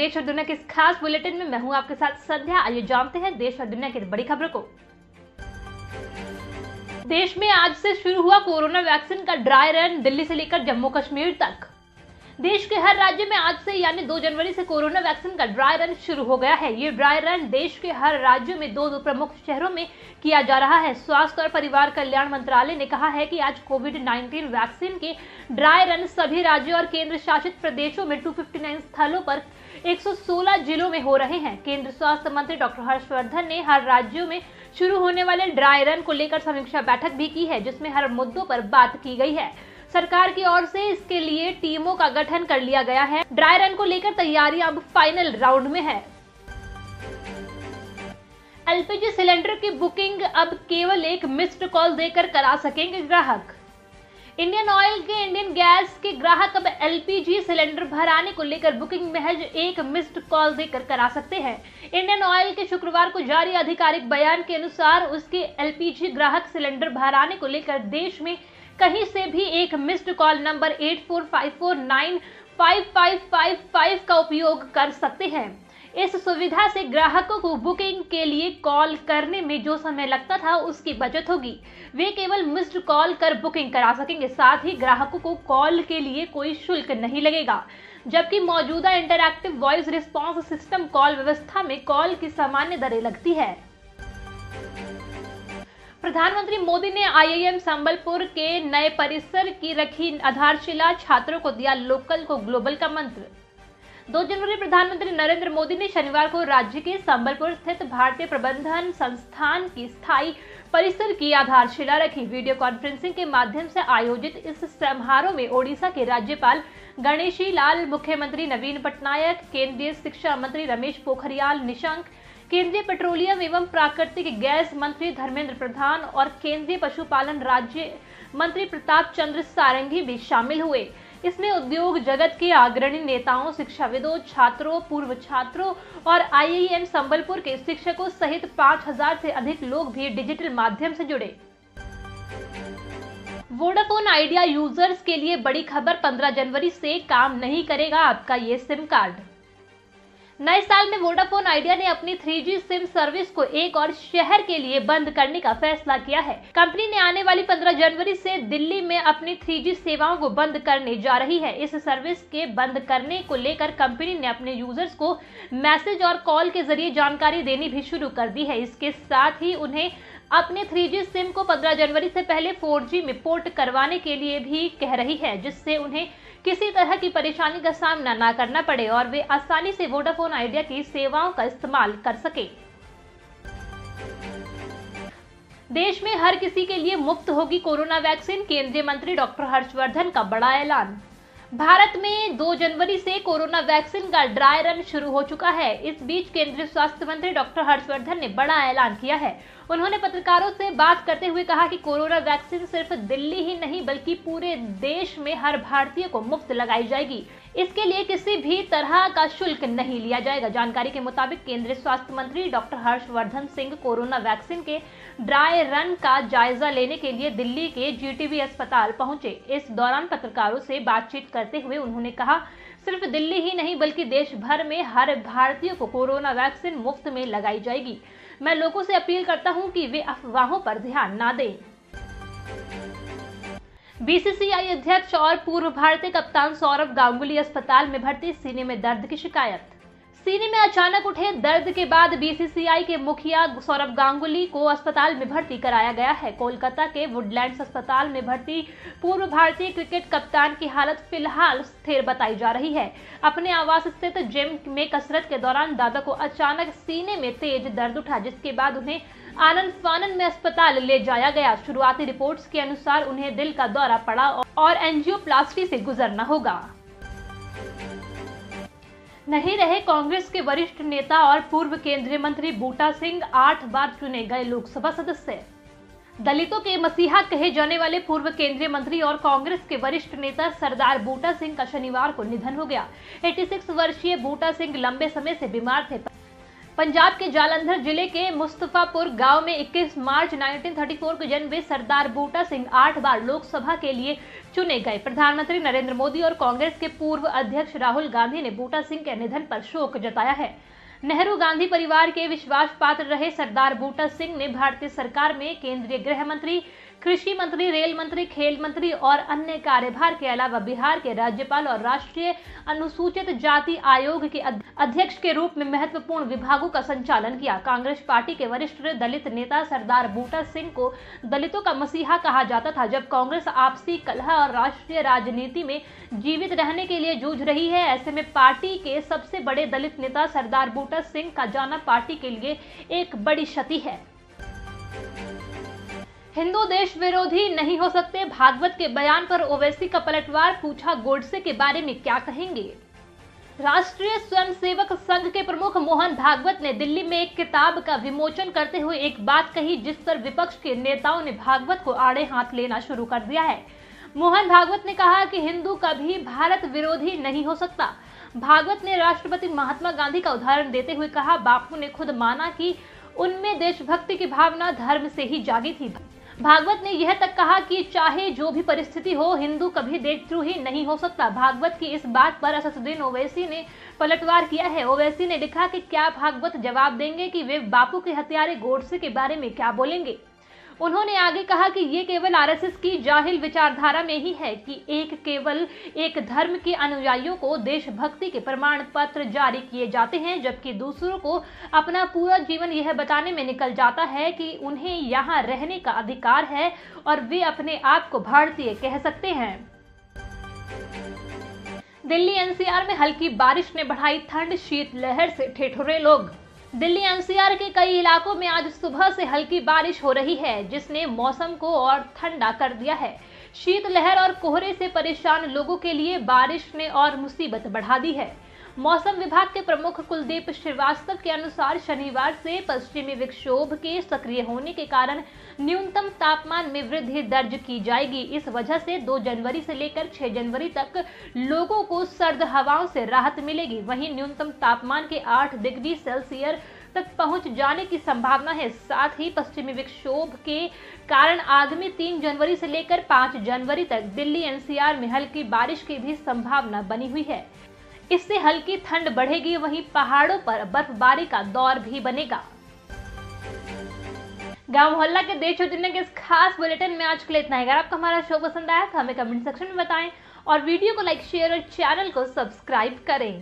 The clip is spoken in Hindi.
देश और दुनिया के इस खास बुलेटिन में मैं हूं आपके साथ संध्या। आइए जानते हैं देश और दुनिया की बड़ी खबरों को। देश में आज से शुरू हुआ कोरोना वैक्सीन का ड्राई रन, दिल्ली से लेकर जम्मू कश्मीर तक। देश के हर राज्य में आज से यानी 2 जनवरी से कोरोना वैक्सीन का ड्राई रन शुरू हो गया है। ये ड्राई रन देश के हर राज्यों में दो प्रमुख शहरों में किया जा रहा है। स्वास्थ्य और परिवार कल्याण मंत्रालय ने कहा है कि आज कोविड-19 वैक्सीन के ड्राई रन सभी राज्यों और केंद्र शासित प्रदेशों में 259 स्थलों पर 116 जिलों में हो रहे हैं। केंद्र स्वास्थ्य मंत्री डॉक्टर हर्षवर्धन ने हर राज्यों में शुरू होने वाले ड्राई रन को लेकर समीक्षा बैठक भी की है, जिसमें हर मुद्दों पर बात की गई है। सरकार की ओर से इसके लिए टीमों का गठन कर लिया गया है। ड्राई रन को लेकर तैयारियां अब फाइनल राउंड में है। एलपीजी सिलेंडर की बुकिंग अब केवल एक मिस्ड कॉल देकर करा सकेंगे ग्राहक। इंडियन ऑयल के इंडियन गैस के ग्राहक अब एलपीजी सिलेंडर भराने को लेकर बुकिंग महज एक मिस्ड कॉल देकर करा सकते हैं। इंडियन ऑयल के शुक्रवार को जारी आधिकारिक बयान के अनुसार उसके एलपीजी ग्राहक सिलेंडर भराने को लेकर देश में कहीं से भी एक मिस्ड कॉल नंबर 8454955555 का उपयोग कर सकते हैं। इस सुविधा से ग्राहकों को बुकिंग के लिए कॉल करने में जो समय लगता था उसकी बचत होगी। वे केवल मिस्ड कॉल कर बुकिंग करा सकेंगे। साथ ही ग्राहकों को कॉल के लिए कोई शुल्क नहीं लगेगा, जबकि मौजूदा interactive voice response system call व्यवस्था में कॉल की सामान्य दरें लगती है। प्रधानमंत्री मोदी ने आईआईएम संबलपुर के नए परिसर की रखी आधारशिला, छात्रों को दिया लोकल को ग्लोबल का मंत्र। 2 जनवरी प्रधानमंत्री नरेंद्र मोदी ने शनिवार को राज्य के संबलपुर स्थित भारतीय प्रबंधन संस्थान की स्थायी परिसर की आधारशिला रखी। वीडियो कॉन्फ्रेंसिंग के माध्यम से आयोजित इस समारोह में ओडिशा के राज्यपाल गणेशी लाल, मुख्यमंत्री नवीन पटनायक, केंद्रीय शिक्षा मंत्री रमेश पोखरियाल निशंक, केंद्रीय पेट्रोलियम एवं प्राकृतिक गैस मंत्री धर्मेंद्र प्रधान और केंद्रीय पशुपालन राज्य मंत्री प्रताप चंद्र सारंगी भी शामिल हुए। इसमें उद्योग जगत के अग्रणी नेताओं, शिक्षाविदों, छात्रों, पूर्व छात्रों और आईआईएम संबलपुर के शिक्षकों सहित 5000 से अधिक लोग भी डिजिटल माध्यम से जुड़े। वोडाफोन आइडिया यूजर्स के लिए बड़ी खबर, 15 जनवरी से काम नहीं करेगा आपका ये सिम कार्ड। नए साल में वोडाफोन आइडिया ने अपनी 3G सिम सर्विस को एक और शहर के लिए बंद करने का फैसला किया है। कंपनी ने आने वाली 15 जनवरी से दिल्ली में अपनी 3G सेवाओं को बंद करने जा रही है। इस सर्विस के बंद करने को लेकर कंपनी ने अपने यूजर्स को मैसेज और कॉल के जरिए जानकारी देनी भी शुरू कर दी है। इसके साथ ही उन्हें अपने 3G सिम को 15 जनवरी से पहले 4G में पोर्ट करवाने के लिए भी कह रही है, जिससे उन्हें किसी तरह की परेशानी का सामना न करना पड़े और वे आसानी से वोडाफोन आइडिया की सेवाओं का इस्तेमाल कर सके। देश में हर किसी के लिए मुफ्त होगी कोरोना वैक्सीन, केंद्रीय मंत्री डॉक्टर हर्षवर्धन का बड़ा ऐलान। भारत में 2 जनवरी से कोरोना वैक्सीन का ड्राई रन शुरू हो चुका है। इस बीच केंद्रीय स्वास्थ्य मंत्री डॉक्टर हर्षवर्धन ने बड़ा ऐलान किया है। उन्होंने पत्रकारों से बात करते हुए कहा कि कोरोना वैक्सीन सिर्फ दिल्ली ही नहीं बल्कि पूरे देश में हर भारतीय को मुफ्त लगाई जाएगी। इसके लिए किसी भी तरह का शुल्क नहीं लिया जाएगा। जानकारी के मुताबिक केंद्रीय स्वास्थ्य मंत्री doctor Harshvardhan Singh corona vaccine के ड्राई रन का जायजा लेने के लिए दिल्ली के जीटीबी अस्पताल पहुंचे। इस दौरान पत्रकारों से बातचीत करते हुए उन्होंने कहा, सिर्फ दिल्ली ही नहीं बल्कि देश भर में हर भारतीय को कोरोना वैक्सीन मुफ्त में लगाई जाएगी। मैं लोगों से अपील करता हूं कि वे अफवाहों पर ध्यान ना दें। बीसीसीआई अध्यक्ष और पूर्व भारतीय कप्तान सौरव गांगुली अस्पताल में भर्ती, सीने में दर्द की शिकायत। सीने में अचानक उठे दर्द के बाद बीसीसीआई के मुखिया सौरव गांगुली को अस्पताल में भर्ती कराया गया है। कोलकाता के वुडलैंड्स अस्पताल में भर्ती पूर्व भारतीय क्रिकेट कप्तान की हालत फिलहाल स्थिर बताई जा रही है। अपने आवास स्थित जिम में कसरत के दौरान दादा को अचानक सीने में तेज दर्द उठा, जिसके बाद उन्हें आनंद फानन में अस्पताल ले जाया गया। शुरुआती रिपोर्ट्स के अनुसार उन्हें दिल का दौरा पड़ा और एंजियोप्लास्टी से गुजरना होगा। नहीं रहे कांग्रेस के वरिष्ठ नेता और पूर्व केंद्रीय मंत्री बूटा सिंह, 8 बार चुने गए लोकसभा सदस्य। दलितों के मसीहा कहे जाने वाले पूर्व केंद्रीय मंत्री और कांग्रेस के वरिष्ठ नेता सरदार बूटा सिंह का शनिवार को निधन हो गया। 86 वर्षीय बूटा सिंह लंबे समय से बीमार थे। पंजाब के जालंधर जिले के मुस्तफापुर गांव में 21 मार्च 1934 को जन्मे हुए सरदार बूटा सिंह 8 बार लोकसभा के लिए चुने गए। प्रधानमंत्री नरेंद्र मोदी और कांग्रेस के पूर्व अध्यक्ष राहुल गांधी ने बूटा सिंह के निधन पर शोक जताया है। नेहरू गांधी परिवार के विश्वास पात्र रहे सरदार बूटा सिंह ने भारतीय सरकार में केंद्रीय गृह मंत्री, कृषि मंत्री, रेल मंत्री, खेल मंत्री और अन्य कार्यभार के अलावा बिहार के राज्यपाल और राष्ट्रीय अनुसूचित जाति आयोग के अध्यक्ष के रूप में महत्वपूर्ण विभागों का संचालन किया। कांग्रेस पार्टी के वरिष्ठ दलित नेता सरदार बूटा सिंह को दलितों का मसीहा कहा जाता था। जब कांग्रेस आपसी कलह और राष्ट्रीय राजनीति में जीवित रहने के लिए जूझ रही है, ऐसे में पार्टी के सबसे बड़े दलित नेता सरदार बूटा सिंह का जाना पार्टी के लिए एक बड़ी क्षति है। हिंदू देश विरोधी नहीं हो सकते, भागवत के बयान पर ओवैसी का पलटवार, पूछा गोडसे के बारे में क्या कहेंगे। राष्ट्रीय स्वयंसेवक संघ के प्रमुख मोहन भागवत ने दिल्ली में एक किताब का विमोचन करते हुए एक बात कही जिस पर विपक्ष के नेताओं ने भागवत को आड़े हाथ लेना शुरू कर दिया है। मोहन भागवत ने कहा कि हिंदू कभी भारत विरोधी नहीं हो सकता। भागवत ने राष्ट्रपति महात्मा गांधी का उदाहरण देते हुए कहा, बापू ने खुद माना कि उनमें देशभक्ति की भावना धर्म से ही जागी थी। भागवत ने यह तक कहा कि चाहे जो भी परिस्थिति हो, हिंदू कभी देशद्रोही नहीं हो सकता। भागवत की इस बात पर असदुद्दीन ओवैसी ने पलटवार किया है। ओवैसी ने लिखा कि क्या भागवत जवाब देंगे कि वे बापू के हत्यारे गोडसे के बारे में क्या बोलेंगे। उन्होंने आगे कहा कि ये केवल आरएसएस की जाहिल विचारधारा में ही है कि केवल एक धर्म के अनुयायियों को देशभक्ति के प्रमाण पत्र जारी किए जाते हैं, जबकि दूसरों को अपना पूरा जीवन यह बताने में निकल जाता है कि उन्हें यहाँ रहने का अधिकार है और वे अपने आप को भारतीय कह सकते हैं। दिल्ली एनसीआर में हल्की बारिश ने बढ़ाई ठंड, शीतलहर से ठिठुरे लोग। दिल्ली एनसीआर के कई इलाकों में आज सुबह से हल्की बारिश हो रही है, जिसने मौसम को और ठंडा कर दिया है। शीतलहर और कोहरे से परेशान लोगों के लिए बारिश ने और मुसीबत बढ़ा दी है। मौसम विभाग के प्रमुख कुलदीप श्रीवास्तव के अनुसार शनिवार से पश्चिमी विक्षोभ के सक्रिय होने के कारण न्यूनतम तापमान में वृद्धि दर्ज की जाएगी। इस वजह से 2 जनवरी से लेकर 6 जनवरी तक लोगों को सर्द हवाओं से राहत मिलेगी। वहीं न्यूनतम तापमान के 8 डिग्री सेल्सियस तक पहुंच जाने की संभावना है। साथ ही पश्चिमी विक्षोभ के कारण आगामी 3 जनवरी से लेकर 5 जनवरी तक दिल्ली एनसीआर में हल्की बारिश की भी संभावना बनी हुई है। इससे हल्की ठंड बढ़ेगी, वहीं पहाड़ों पर बर्फबारी का दौर भी बनेगा। गांव मोहल्ला के देश और दुनिया के इस खास बुलेटिन में आज के लिए इतना ही। अगर आपको हमारा शो पसंद आया तो हमें कमेंट सेक्शन में बताएं और वीडियो को लाइक, शेयर और चैनल को सब्सक्राइब करें।